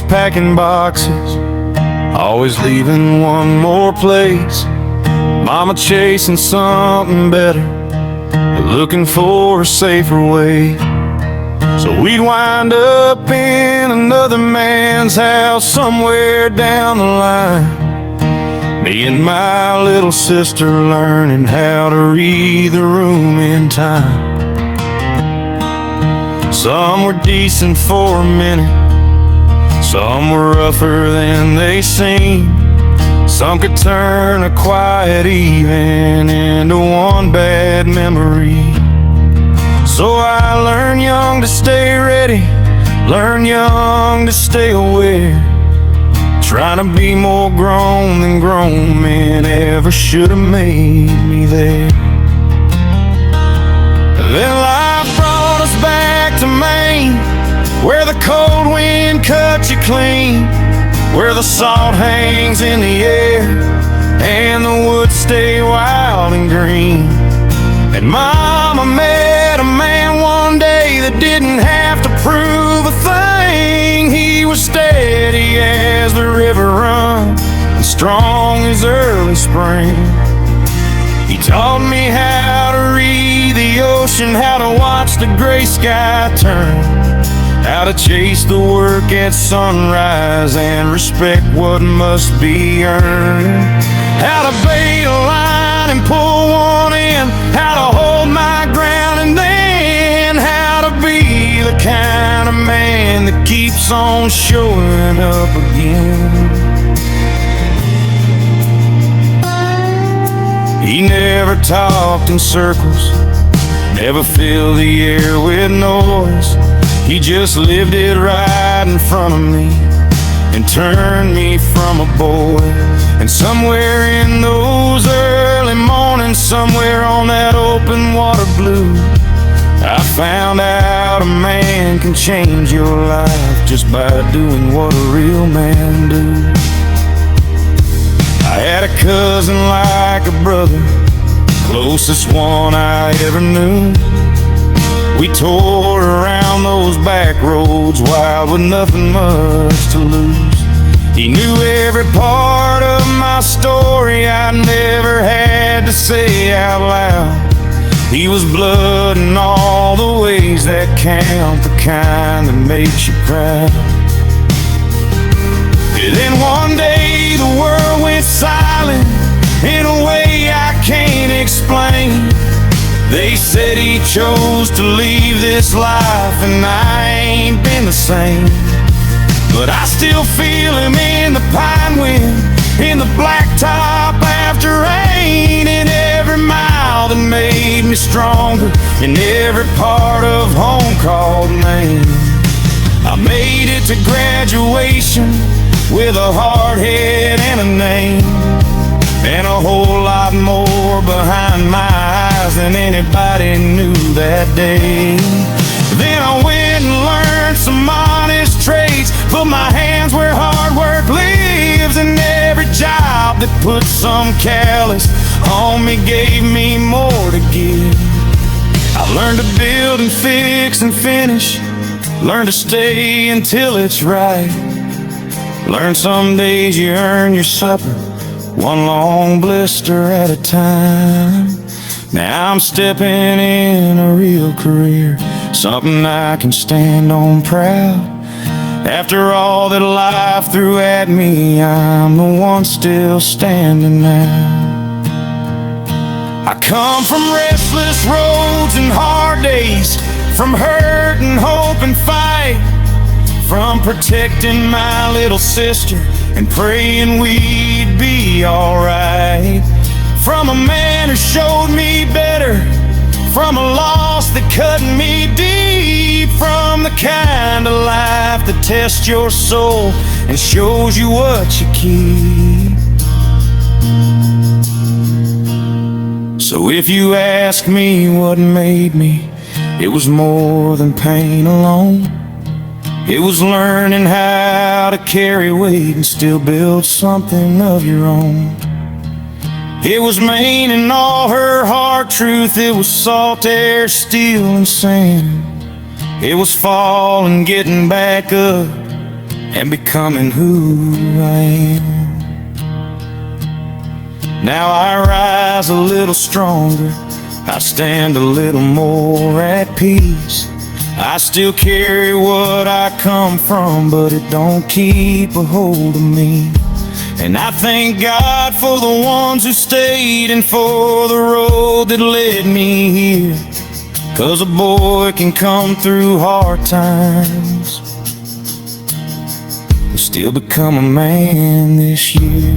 packing boxes, always leaving one more place. Mama chasing something better, looking for a safer way. So we'd wind up in another man's house somewhere down the line. Me and my little sister learning how to read the room in time. Some were decent for a minute, some were rougher than they seemed. Some could turn a quiet evening into one bad memory. So I learned young to stay ready, learn young to stay aware, trying to be more grown than grown men ever should have made me there. Then life brought us back to Maine, where the cold wind cuts you clean, where the salt hangs in the air and the woods stay wild and green. And Mama met a man one day that didn't have to prove a thing. He was steady as the river runs and strong as early spring. He taught me how to read the ocean, how to watch the gray sky turn, how to chase the work at sunrise and respect what must be earned, how to bait a line and pull one in, how to hold my ground, and then how to be the kind of man that keeps on showing up again. He never talked in circles, never filled the air with noise. He just lived it right in front of me and turned me from a boy. And somewhere in those early mornings, somewhere on that open water blue, I found out a man can change your life just by doing what a real man do. I had a cousin like a brother, closest one I ever knew. We tore around those back roads wild with nothing much to lose. He knew every part of my story I never had to say out loud. He was blood in all the ways that count, the kind that makes you proud. And then one day the world went silent in a way I can't explain. They said he chose to leave this life, and I ain't been the same. But I still feel him in the pine wind, in the blacktop after rain, in every mile that made me stronger, in every part of home called Maine. I made it to graduation with a hard head and a name, and a whole lot more behind my eyes than anybody knew that day. Then I went and learned some honest trades, put my hands where hard work lives, and every job that put some callous on me gave me more to give. I learned to build and fix and finish, learned to stay until it's right. Learn some days you earn your supper, one long blister at a time. Now I'm stepping in a real career, something I can stand on proud. After all that life threw at me, I'm the one still standing now. I come from restless roads and hard days, from hurt and hope and fight, from protecting my little sister and praying we'd be alright, from a man who showed me better, from a loss that cut me deep, from the kind of life that tests your soul and shows you what you keep. So if you ask me what made me, it was more than pain alone. It was learning how to carry weight and still build something of your own. It was Maine and all her hard truth. It was salt air, steel and sand. It was fall and getting back up, and becoming who I am. Now I rise a little stronger, I stand a little more at peace. I still carry what I come from, but it don't keep a hold of me. And I thank God for the ones who stayed and for the road that led me here. 'Cause a boy can come through hard times but still become a man this year.